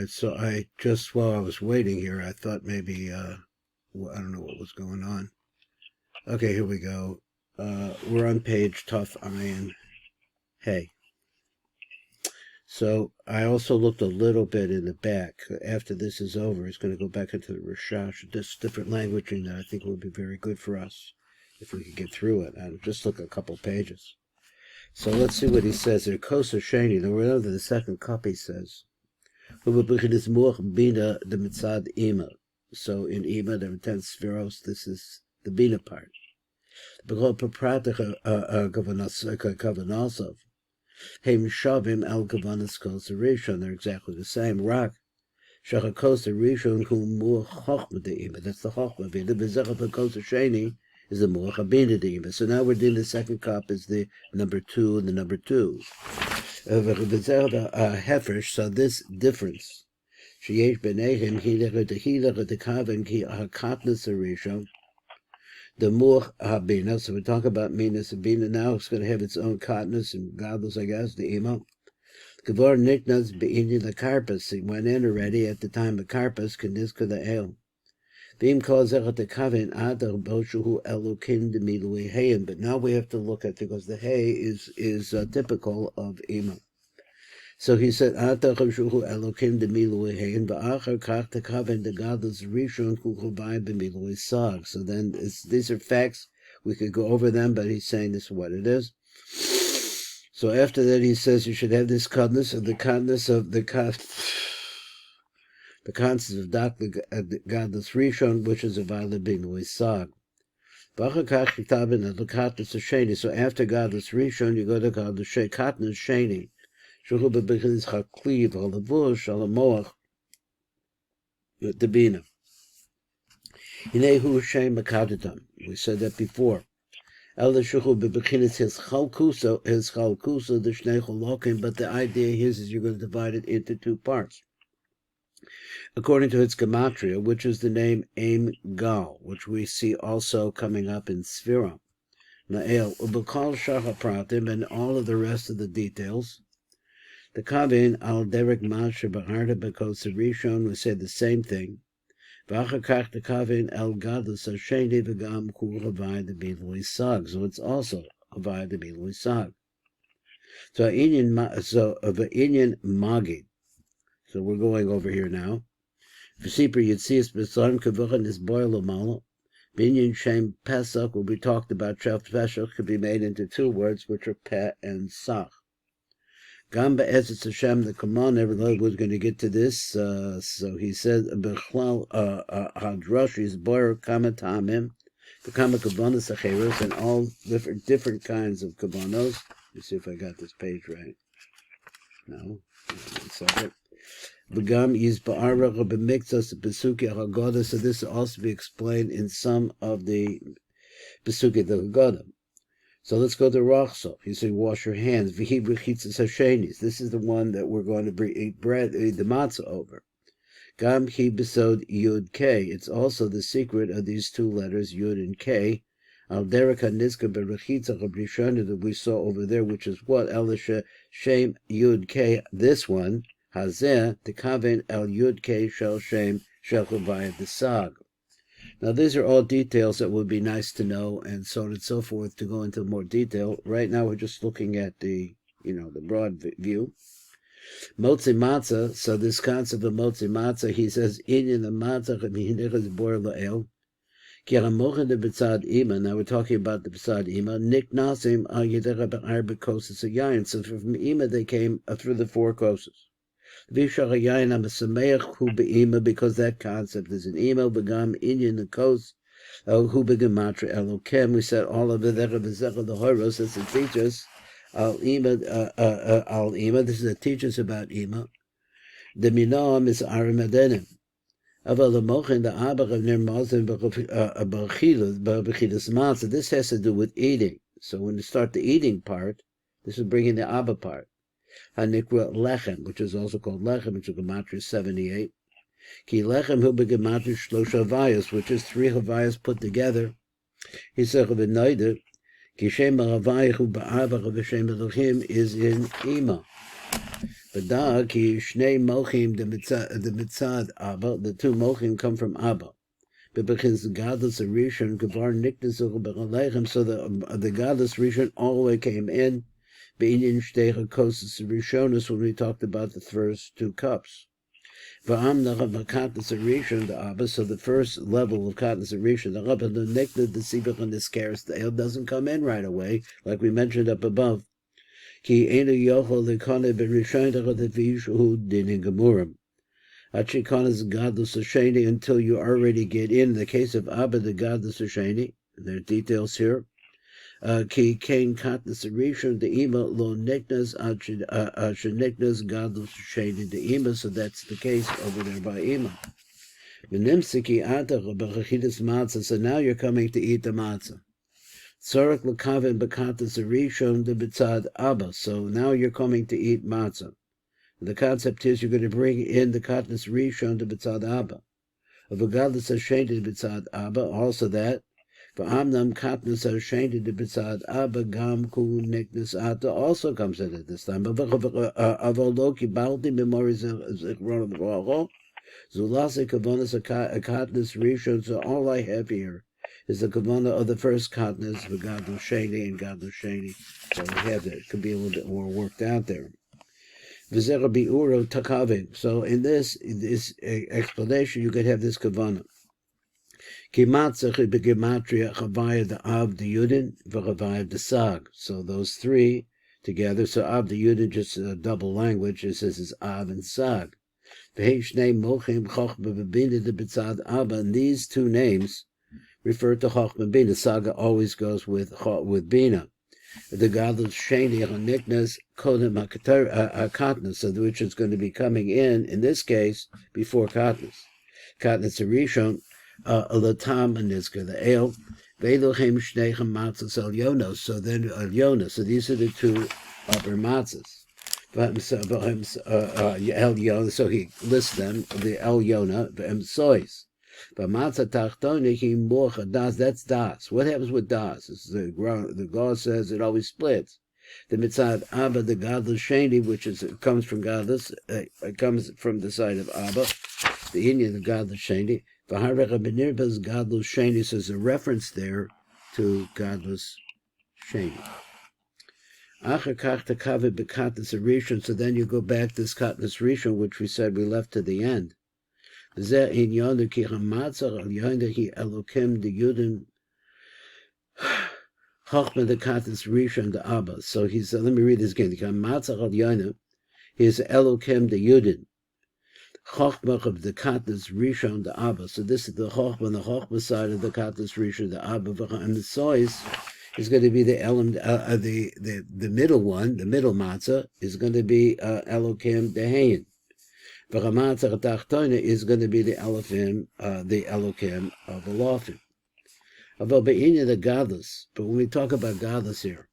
So I just, while I was waiting here, I thought maybe, I don't know what was going on. Okay, here we go. We're on page Tough Iron. Hey. So I also looked a little bit in the back. After this is over, it's going to go back into the Rishash, this different languaging that I think would be very good for us if we could get through it. I'll just look a couple pages. So let's see what he says here. Kosa Shani, now remember the second copy says, so in Ima, there are 10 spheros. This is the Bina part. Heim Shavim al Kavanas Kosa Rishon, they're exactly the same. Rak, Shachakosa Rishon Kum Mur Chochma de Ima, that's the Chochma Bina. Bezecha Kosa Sheni is the Mur Chabina de Ima. So now we're dealing the second cup is the number 2 and the number 2. Hefresh, so this difference. Sheyesh Benehim, Hilech the Kavan Ki Hakatnas Rishon. The Mur Habina, so we talk about Minas Habina now, it's going to have its own Katnas and godless, I guess, the Ima. Kavod Niknas Be'ini the Karpas, he went in already at the time of Karpas, Kandiska the El. Vim calls the Kavin Adar Boshuhu Elokim de Milui Hayan, but now we have to look at, because the Hay is typical of Ima. So he said, Adar Boshuhu Elokim de Milui Hayan, Ba'achar Kach the Kavin the godless Rishon Kukubai B'Milui Sag. So then these are facts, we could go over them, but he's saying this is what it is. So after that he says you should have this kindness of the kindness of the concept of the godless Rishon, which is a violent B'Milui Sag. So after godless Rishon, you go to godless Katnas Sheni. The Bina. We said that before. But the idea is you're going to divide it into 2 parts. According to its gematria, which is the name Aim Gal, which we see also coming up in Sphira. Na'el, Ubakal Shahapratim, and all of the rest of the details. The Kavin al Derek Masha Baharda Bakos Rishon, we say the same thing. Vachakach the Kavin al Gadlus Hasheni Vagam Kuravai the Bilui Sag. So it's also Havai the Bilui Sag. So of Inyan Magi. So we're going over here now. V'sipur Yitzias B'Sarim Kavuchan is Boil Malo. Binyan Shem Pesach will be talked about. Shef Pesach could be made into 2 words, which are Pe and Sach. Gamba Ezet Hashem, the Kaman, everybody was going to get to this. So he said, Bechlal Hadrash is Boyer Kamatamim, the Kama Kavanos Acheros, and all different kinds of Kavanos. Let me see if I got this page right. No. One second. Begam is Ba'ara B'Miktas Besuki Haggadah. So this will also be explained in some of the Besuki the Haggadah. So let's go to Rachso. He said, wash your hands. V'hi b'chitzas hashenis. This is the one that we're going to eat bread, eat the matzah over. Gam hi besod yud k. It's also the secret of these 2 letters, yud and k. Al derek hanizka b'rechitza chabrishana that we saw over there, which is what? Elisha shem yud k. This one, hazeh, the kaven el yud k shel shem shel chavayat the sag. Now, these are all details that would be nice to know, and so on and so forth, to go into more detail. Right now, we're just looking at the broad view. Motzi matzah, so this concept of motzi matzah, he says, Inyan the matzah, is bor la'el. Kiramochin the b'tzad ima, now we're talking about the b'tzad ima, nik nasim al yedera b'arba kosas yayin. So from ima, they came through the 4 kosas. Because that concept is an email, begam Indian the coast, who begamatra elokem. We said all of the horrors as it teaches al ima. This is a teaches about ima. The minam is arimadenim. Aval the mochin the abach of nirmazim b'chilas matzah. This has to do with eating. So when you start the eating part, this is bringing the abba part. Hanikra lechem, which is also called lechem, which is gematria 78. Ki lechem hu begematria shlosha havayos, which is 3 havayos put together. He said v'noida ki shem havayich hu ba'avach v'shem elohim is in ima. B'da ki shnei mochim the mitzad Abba, the two mochim come from Abba. Because godless Rishon Kavar Niknasuch B'Alechem, so the godless Rishon all the way came in. Be'inyan Shtei Hakosis Rishonis, when we talked about the first two cups. V'amnach Katnas Rishon the Abba, so the first level of Katnas Rishon the Abba, the Nikna the Sibach and the scarce the ale doesn't come in right away, like we mentioned up above. Ki Enu Yochol Lekone B'Rishon Dechadevish Hu Din Gemurim. Achikona's godless Hasheni until you already get in. The case of Abba, the godless Hasheni, there are details here. Ki kain katnas rishon the ima lo niknas niknas godless Hasheni the ima. So that's the case over there by ima. V'nimsiki atach b'chachidas matzah. So now you're coming to eat the matzah. Tzorach l'kaven b'katnas rishon the b'tzad Abba. So now you're coming to eat matzah. The concept is you're going to bring in the katnas rishon to b'tzad Abba. Of a godless Hasheni to b'tzad Abba, also that. For amnam katnas Hasheni to b'tzad Abba gam ku niknas ata also comes in at this time. Avolo kibalti memories zichron v'rocho zulase kavanas a katnas rishon. So all I have here is the kavana of the first katnas, the godless Hasheni and godless Hasheni. So we have that. It could be a little bit more worked out there. So in this explanation, you could have this kavana. Kimatzach b'gematria chavaya the av the yudin v'chavaya the sag. So those three together. So av the yudin just a double language. It says it's av and sag. V'hei mochim chochma b'bina the b'tzad abba. And these two names refer to chochma bina. Saga always goes with bina. The godless Sheni Haniknas Kodem Katnas, which is going to be coming in this case, before Katnas. Katnas Rishon, Latam Nizka, the Ale, Veilochem Shnechem Matzahs El Yonos, so then El Yonos, so these are the two upper matzahs. El Yonos, so he lists them, the El Yona, the Sois. But matzah tachtoni mocha das. That's das. What happens with das? The God says it always splits. The mitzad Abba, the godless Sheni, which comes from godless, comes from the side of Abba, the Indian, the godless Sheni. V'harech benirba's godless Sheni. So there's a reference there to godless Sheni. Achar kach tekavet b'katnas rishon. So then you go back to this katnas rishon, which we said we left to the end. So he's let me read this again. He is Elokim the Yudin. Chochmah of the Katnas Rishon the Abba. So this is the Chochmah, the Chochmah side of the Katnas Rishon the Abba. And the Sois is going to be the Elam, the middle one, the middle matzah is going to be Elokim the Hayin. V'chamatzah tachtona is going to be the Elohim of Elofim. Although be'inya the godless, but when we talk about godless here,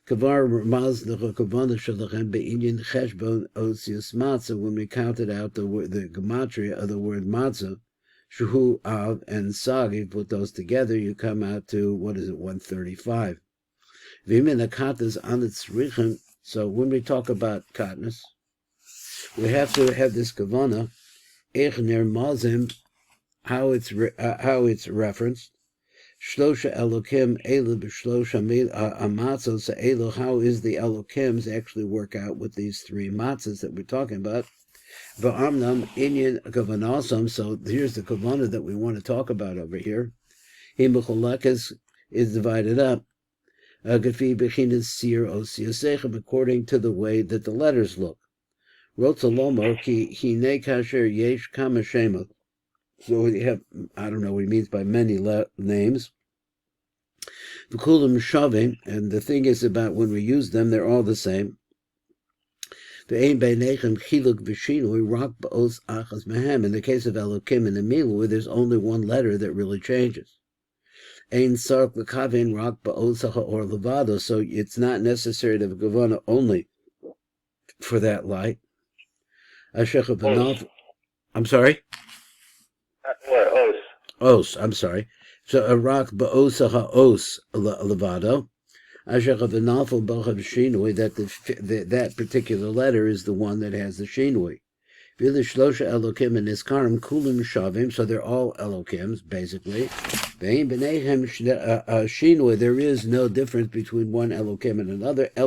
kavar ramaz l'chakavana shalachem be'inyan cheshbon osius matzah. When we counted out the gematria of the word matzah, shuhu av and sag, you put those together, you come out to 135. V'im the katnas anetz richem. So when we talk about katnas, we have to have this kavana, echner mazim, how it's referenced. Shlosha elokim elu b'shlosha matzos elu. How is the elokims actually work out with these three matzahs that we're talking about? V'amnam inyan kavanasam. So here's the kavana that we want to talk about over here. Himbucholakas is divided up. Gafi bechinas sir osiasechem, according to the way that the letters look. Rotzalomo ki hine kasher yesh kama shemot. So we have, I don't know what he means by many names. V'kulam shavim, and the thing is about when we use them, they're all the same. Ve'ein beinechem chiluk v'shinui rak ba'os achas mehem. In the case of Elokim and Emilu, there's only one letter that really changes. Ein sark l'kavin rak ba'os or levado. So it's not necessary to have Gavana only for that light. I'm sorry? Os, I'm sorry. So a rock ba'osa ha'os levado. that particular letter is the one that has the shinui. So they're all Elokims, basically. There is no difference between one Elokim and another. It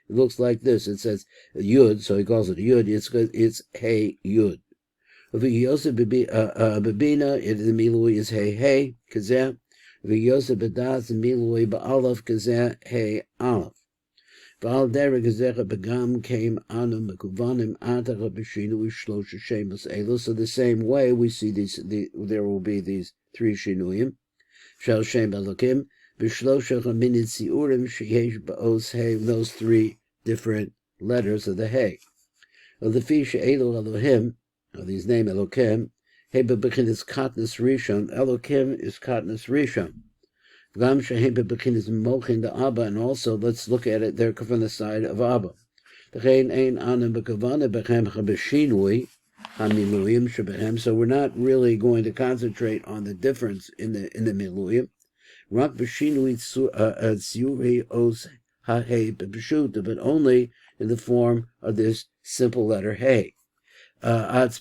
looks like this. It says Yud, so he calls it Yud. It's Hey Yud. Bebina, the milui is Hey Hey Kazeh. V'yosef bedas milui ba'alaf Kazeh Hey Alaf. V'al derek Kazeh begam came anu mekuvanim atara b'shinu shlosha shemus elu. So the same way we see there will be these three shinuyim. Shel Shem Elokim, B'Shlosha Chaminid Siurim Sheyesh Ba'os Hey, those three different letters of the Hey. Lefi She'elu Elohim, these name Elokim, Hey B'Bechin is Katnis Rishon, Elokim is Katnis Rishon. Gam She'Hei B'Bechin is Mochin the Abba, and also let's look at it there from the side of Abba. V'chein Ein Anim B'Kavana B'Chem Chabeshinui, so we're not really going to concentrate on the difference in the miluyim. But only in the form of this simple letter Hey. Which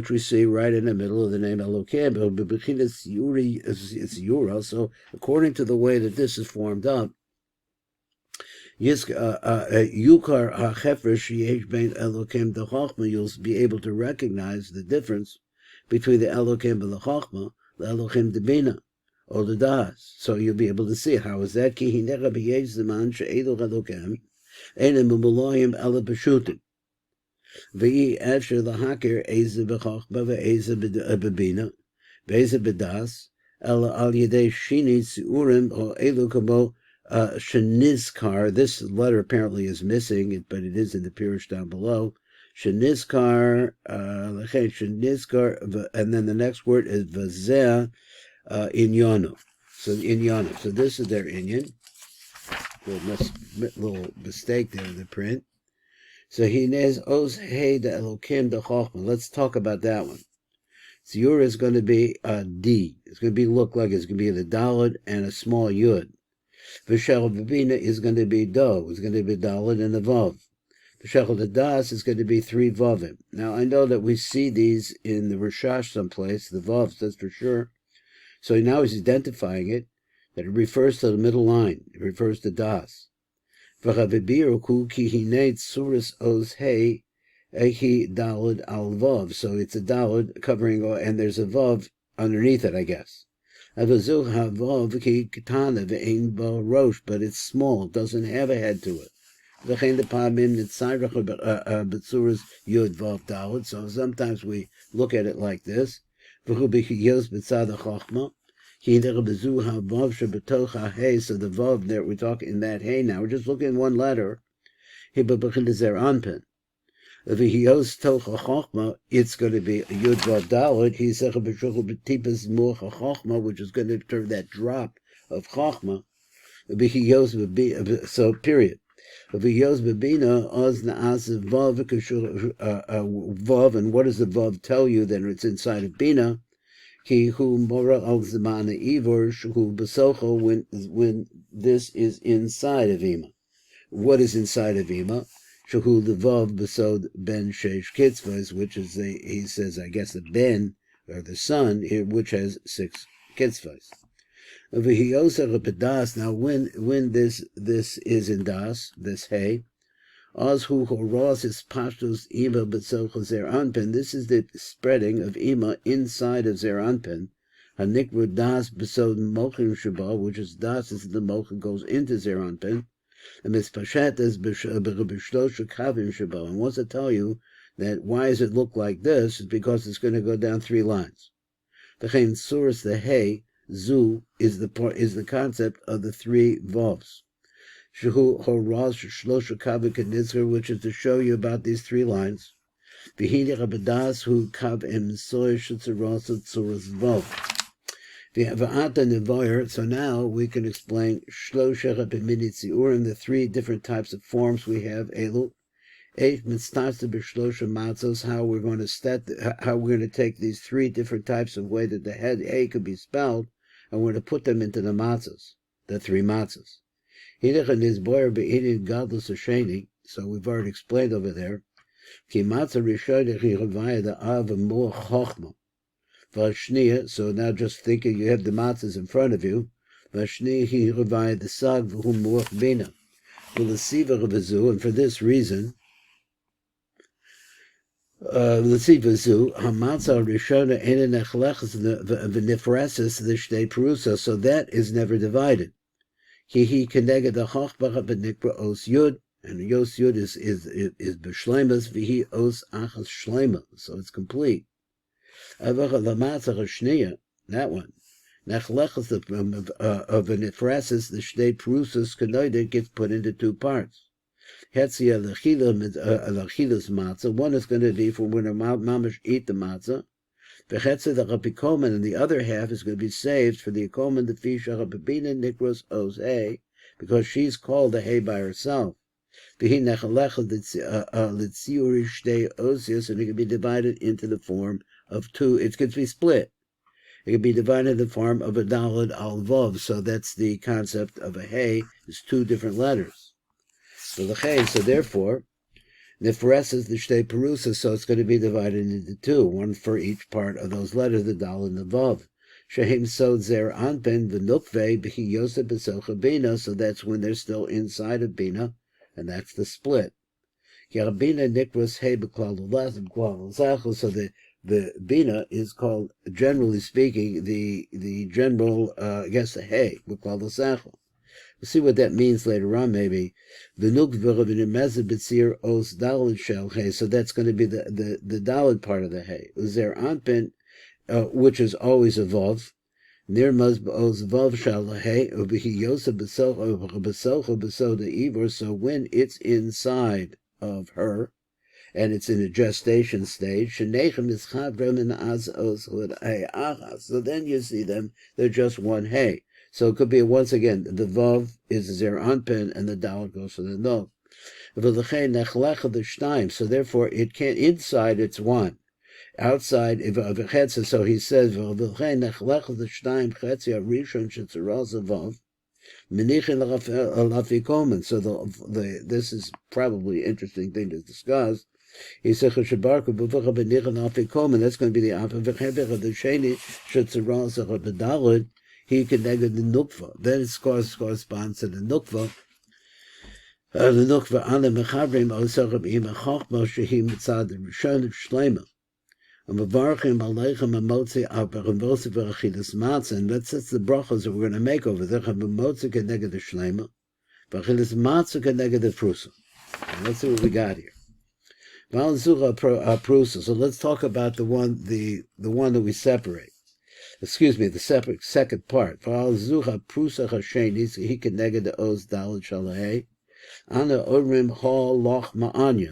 we see right in the middle of the name Elokim. It's Yura. So according to the way that this is formed up, Yukar HaChefresh Yesh Bein Elokim the Chochma, you'll be able to recognize the difference between the Elokim and the Chochma, the Elokim the Bina, or the Das. So you'll be able to see how is that. Ki hinecha b'yesh zeman she'elu Elokim, einem umuloyim ela b'shutim. V'yi efsher l'hakir eze b'chochma v'eze b'bina, v'eze b'das, ela al yedei shini tziurim o elu kamo Shenizkar, this letter apparently is missing, but it is in the Pirush down below. Shenizkar, and then the next word is Vazeh Inyonu. So Inyonu. So this is their Inyan. Little mistake there in the print. So Hinez Oz Hey the Elokim the Chochma. Let's talk about that one. Ziyur is going to be a D. It's going to look like it's going to be the Daled and a small Yud. V'shel B'bina is going to be Do. It's going to be Dalet and a Vav. V'shel Das is going to be 3 Vavim. Now, I know that we see these in the Rishash someplace, the Vavs, that's for sure. So now he's identifying it, that it refers to the middle line. It refers to Das. V'chavibiruku ki hineit suris oz hey ehi Dalet al Vav. So it's a Dalet covering, and there's a Vav underneath it, I guess. But it's small, it doesn't have a head to it. So sometimes we look at it like this. So the Vav there, we're talking in that Hey now, we're just looking at one letter. If he goes Tocha Chochma, it's going to be a Yud Vav Daled. He's B'tipas Mocha Chochma, which is going to turn that drop of Chochma. So period. If he goes B'bina, Oz Na'as Vav Vav, and what does the Vav tell you? Then it's inside of Bina. Ki hu Mora Al Zamana Ivor Shu B'socho, when this is inside of Ima. What is inside of Ima? Shahu the Vav Besod Ben Sheish Kitzvahs, which is he says, I guess the Ben, or the son, which has 6 Kitzvahs. Now when this is in Das, this Hey, Ozhu Horos is Pashtus Ima Betzocha Zer Anpen, this is the spreading of Ima inside of Zer Anpen. Hanikru Das Besod Mochim Shabal, which is Das is the Mochim goes into Zer Anpen. And mispashat is b'shlosha kavim shabo. And wants to tell you that why does it look like this? Is because it's going to go down 3 lines. The source, the Hey, Zu is the concept of the 3 vavs. Shehu horaz shlosha kavim kanitzker, which is to show you about these 3 lines. V'hini rabadas hu kav em soy shetzeros tzuras vav. So now we can explain the 3 different types of forms we have. Elu, Eight mitzvah b'shlosha matzos, how we're going to take these three different types of way that the head A could be spelled, and we're going to put them into the matzos, the three matzos. So we've already explained over there. So now just thinking you have the matzahs in front of you. And for this reason, so that is never divided. And Yos Yud is b'shleimas v'hi os achas shleima, so it's complete. That one, nechlechas of an ifrasis, the shnei perusas kanoida gets put into two parts. Hetzia lechilas matzah. One is going to be for when a mamash eat the matzah. V'chetzia the rapikomen, and the other half is going to be saved for the akomen the fisha rapabina nikros os hay, because she's called a hay by herself. And it can be divided into the form of two. It could be split. It can be divided in the form of a daled al vav. So that's the concept of a hay. It's two different letters. So therefore, nifreses the shtei perusa. So it's going to be divided into two, one for each part of those letters, the dal and the vav. Shehem sod zer anpen v'nukve b'hi yosef b'socha bina. So that's when they're still inside of bina. And that's the split. So the bina is called, generally speaking, the general, the hay. We'll see what that means later on, maybe. So that's going to be the daled part of the hay. Uzer anpin, which is always a vav. Nirmaz b'oz vav shalahay u'bihi yosef b'socha b'soda ivor. So when it's inside of her, and it's in a gestation stage, shenechem is chavram and az oz hud'ay achas. So then you see them; they're just one hay. So it could be once again the vav is zer anpen, and the dal goes for the no. V'lechay nechlecha the shtaim. So therefore, it can't inside. It's one. Outside, so he says, so this is probably an interesting thing to discuss. He said, that's going to be the opposite. He connected the nukva. Then it corresponds to the nukva. The nukva ale mechavrim osachem ima chochma shehim tzad rishon shleima. And that's the brachas that we're going to make over there. Let's see what we got here. So let's talk about the one that we separate. Excuse me, the second part.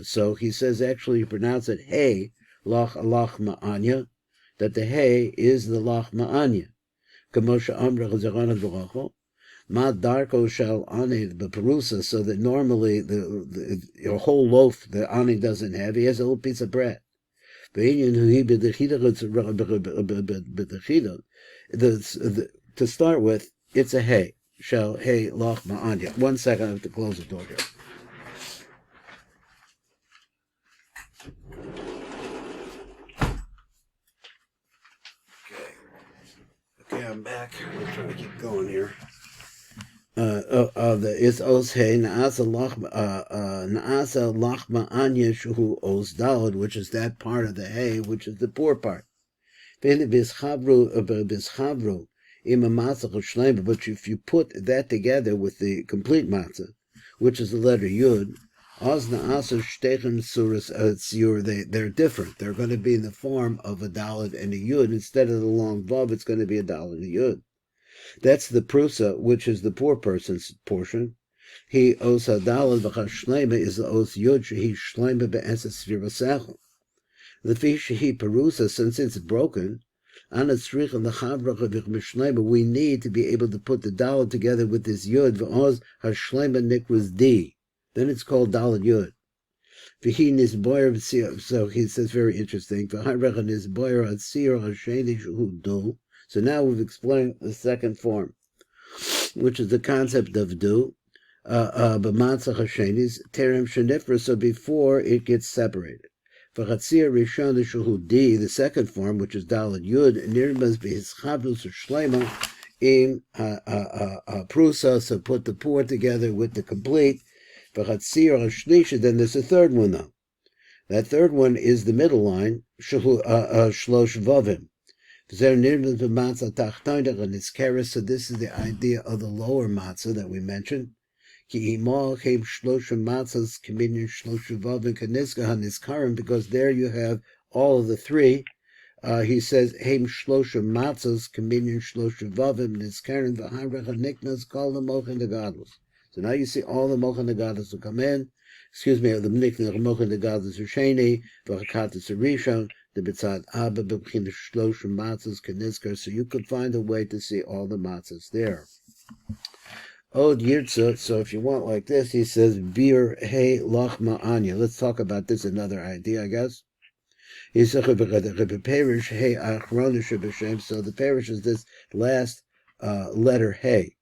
So he says actually you pronounce it hey. Lach ma'anya, that the hay is the lach ma'anya. Kamosha amra chazarana v'rocho, ma darko shal ani b'perusa, so that normally the whole loaf the ani doesn't have, he has a little piece of bread. To start with, it's a hay. Shal hay lach ma'anya. 1 second, I have to close the door here. Okay, I'm back. We're trying to keep going here. It's Oshei Naasa Lachma Anya Shuhu Os Dalad, which is that part of the hay, which is the poor part. But if you put that together with the complete matzah, which is the letter Yud, they're different. They're going to be in the form of a dalad and a yud. Instead of the long vav, it's going to be a dalad and a yud. That's the prusa, which is the poor person's portion. He os dalad v'chashlema is the os yud shehi shlema be'eses v'rasechel. The fish he perusa, since it's broken, we need to be able to put the dalad together with this yud v'oz hashlema nikras d. Then it's called dalad yud. So he says very interesting. So now we've explained the second form, which is the concept of do. So before it gets separated. The second form, which is Dalad Yud, prusa, so put the pour together with the complete. Then there's a third one though. That third one is the middle line, shlosh vavim. So this is the idea of the lower matzah that we mentioned. Because there you have all of the three. He says, "Heim shlosha matzos, communion shlosha vavim niskarim v'harach niknas kol the mochin negadlus." So now you see all the mochin negadlus will come in. Excuse me, the niknas mochin negadlus u'sheni v'chakatis u'rishon the bitzad abba b'chin shlosha matzos keniskar. So you could find a way to see all the matzos there. Od Yirtza, so if you want like this, he says, Bir He Lachma Anya. Let's talk about this, another idea, I guess. He says, Pirush He Achrona Shebeshem. So the Pirush is this last letter He.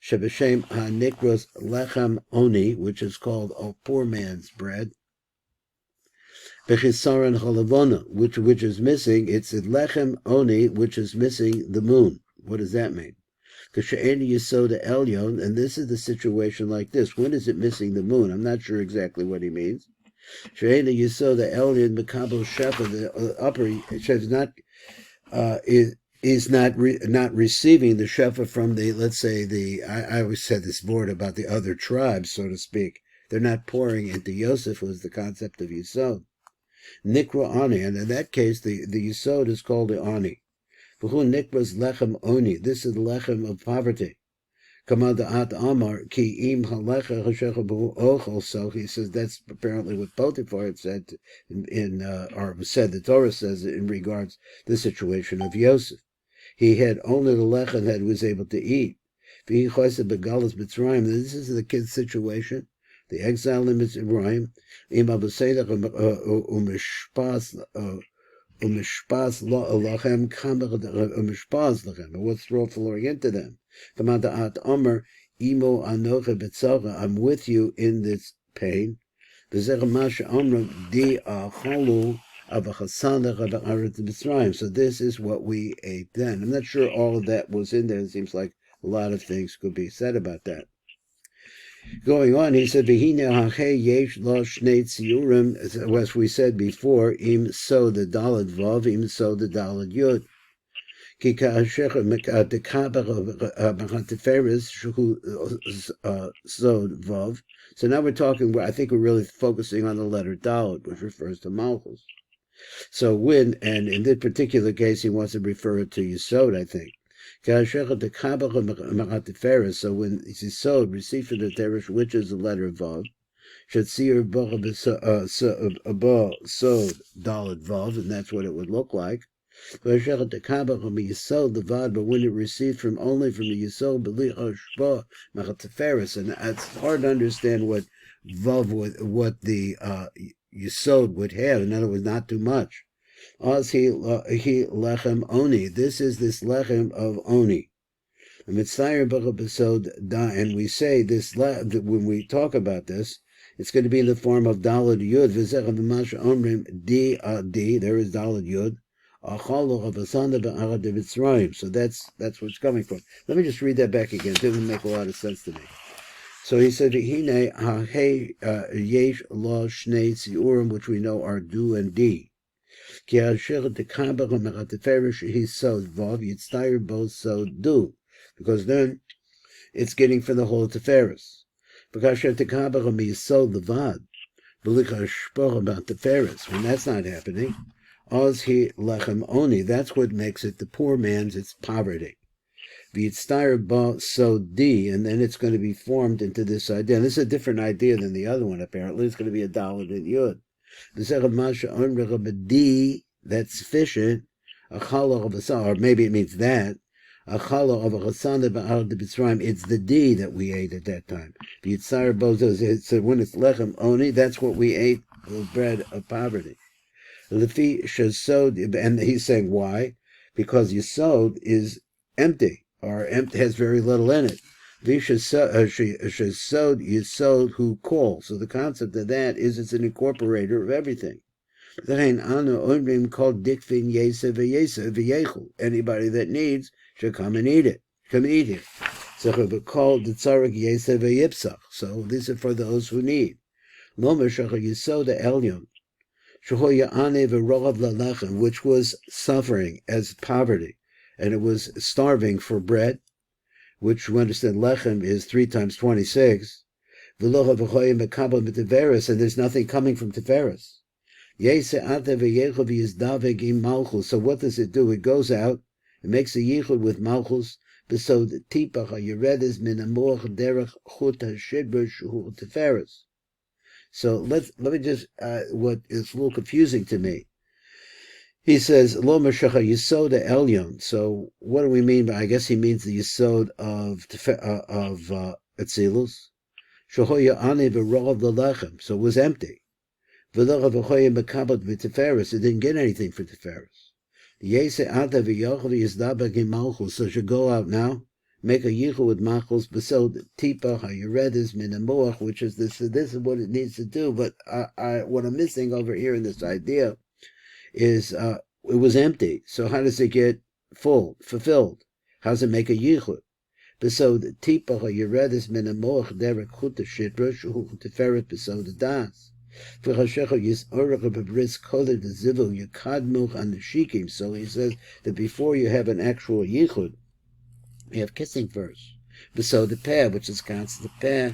Shebeshem HaNikros Lechem Oni, which is called a poor man's bread. Bechisaran Halavona, which is missing, it's Lechem Oni, which is missing the moon. What does that mean? Yesod Elyon, and this is the situation like this. When is it missing the moon? I'm not sure exactly what he means. Yesod Elyon Mekabel Shefa, the upper is not receiving the Shefa from the, let's say, I always said this word about the other tribes, so to speak. They're not pouring into Yosef, who is the concept of Yesod. Nikra Ani, and in that case, the Yesod is called the Ani. Nikras lechem oni. This is the lechem of poverty. Kamada amar ki im halecha hashecha ochel. So he says that's apparently what Potiphar had said or said. The Torah says in regards to the situation of Yosef. He had only the lechem that he was able to eat. This is the kid's situation. The exile in Mitzrayim. Im abasedach umishpas. What's flowing into them? I'm with you in this pain. So this is what we ate then. I'm not sure all of that was in there. It seems like a lot of things could be said about that. Going on, he said, as we said before, im so the dalad vav, im so the dalad yud. So now we're talking, I think we're really focusing on the letter dalad, which refers to malchus. So when, and in this particular case, he wants to refer it to Yesod, I think. So when Yesod received from the Teresh, which is the letter Vav, Dalad Vav, and that's what it would look like. But when it received only from the Yesod, and it's hard to understand what Vav what the Yesod would have. In other words, not too much. He lechem oni. This is this lechem of oni. And we say this when we talk about this, it's going to be in the form of dalad yud. D. There is dalad yud. So that's where it's coming from. Let me just read that back again. It doesn't make a lot of sense to me. So he said, "Hine yesh lo shnei tziurim," which we know are do and d. He's so vav yitztayir both so do, because then it's getting from the whole teferis. Because tekabel yisod levad, b'licha shpoch about teferis. When that's not happening, oz he lechem oni. That's what makes it the poor man's. It's poverty. Yitztayir bo so d, and then it's going to be formed into this idea. And this is a different idea than the other one. Apparently, it's going to be a daled and yud. That's sufficient. Or maybe it means that. It's the D that we ate at that time. So when it's lechem oni, that's what we ate the bread of poverty. Lefi shesod, and he's saying why? Because yesod is empty, or has very little in it. Shesod yesod who call. So the concept of that is it's an incorporator of everything. Anybody that needs should come and eat it. Come eat it. So these are for those who need. Which was suffering as poverty, and it was starving for bread, which we understand lechem is 3 times 26. And there's nothing coming from Tiferes. So what does it do? It goes out, it makes a yichud with malchus, besod tipach hayeredes min amor derech chut hashidber shu Tiferes. So let me just, what is a little confusing to me. He says, Lo Mashacha Yisod Elyon. So what do we mean by, I guess he means the Yisod of Etzilus. Shehoya Ane v'rov l'lechem. So it was empty. V'locha v'choya mekabot v'tiferes. It didn't get anything for Tiferes. Yese ata v'yochel yizdabak in malchus. So should go out now, make a yichud with malchus, besod tipa hayeredes min amoach, which is this is what it needs to do. But what I'm missing over here in this idea is it was empty. So how does it get fulfilled? How does it make a yichud? Besod tipa hayeredes min amoach derek chut shidra shu Tiferes besod das. So he says that before you have an actual yichud, you have kissing first. Besod the peh, which is constant peh,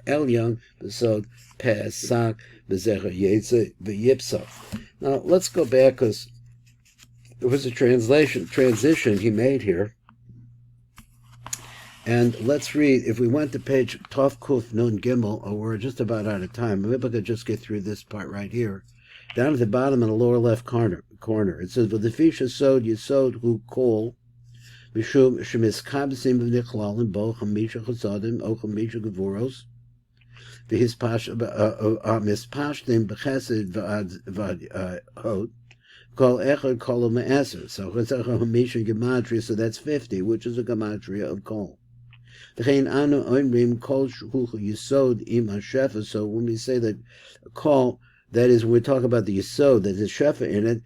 elyon, besod PESACH, bezecher yetze v'yipsach. Now let's go back, because there was a transition he made here. And let's read, if we went to page Tov Kuf Nun Gimel, we're just about out of time. Maybe I could just get through this part right here. Down at the bottom in the lower left corner. It says, V'defisha yisod yisod hu kol, mishum shemiskabsim v'nichlalim bo chamisha chasadim o chamisha gevuros, v'hispashtim b'chesed v'ad hot, kol echad kol ma'aser. So it's a chamisha gematria, so that's 50, which is a gematria of kol. So when we say that call, that is, when we talk about the yisod, that there's shefa in it,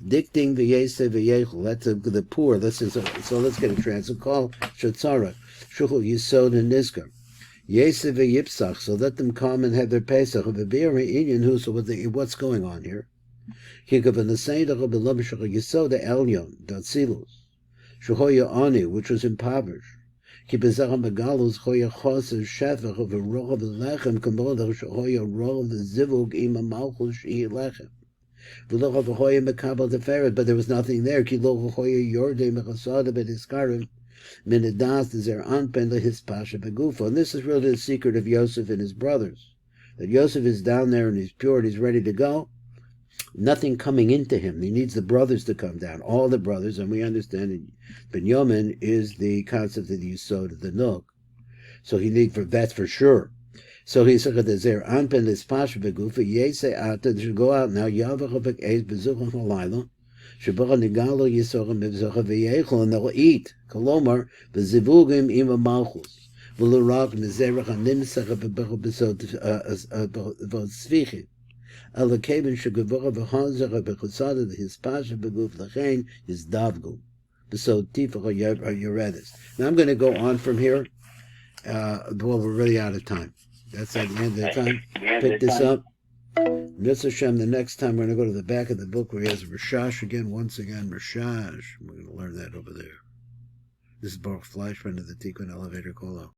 dicting the yese v'yechel, that's the poor. So let's get a translation. Call shatzara, shuchul yisod and nizkar. Yese v'yipsach, so let them come and have their Pesach. So what's going on here? Yisod elyon, datzilus. Shehoya ani, which was impoverished. Ki bezacham begalus choya choser shefach of a rov lechem kamodach shehoya rov the zivug ima malchus shehi lechem. V'locha v'choya mekabel teferet, but there was nothing there. Ki lo v'choya yordei mechasada b'diskarim min edas dezer anpen lehispasha begufo. And this is really the secret of Yosef and his brothers. That Yosef is down there and he's pure and he's ready to go. Nothing coming into him. He needs the brothers to come down, all the brothers, and we understand that Binyamin is the concept of the Yisod of the Nuk. So he needs, that's for sure. So he said that there anpen this pasha begufa yese ata should go out now yavach be'ez bezuchach halayla shebach nigalo yisochim bezuchach v'yechol, and they'll eat kolomar bezivugim ima malchus v'lurak mizerach animsach be'bechol besod Alakevin shegavora v'hanzach bechusada his pasha beguf lachain is davgu besod tifach hayeredes. Now I'm going to go on from here. Well, we're really out of time. That's at the end of the time. Pick this up. Mitzvah Hashem, the next time we're going to go to the back of the book where he has Rashash again, once again, Rashash. We're going to learn that over there. This is Baruch Fleischman of the Tikkun Elevator Kolo.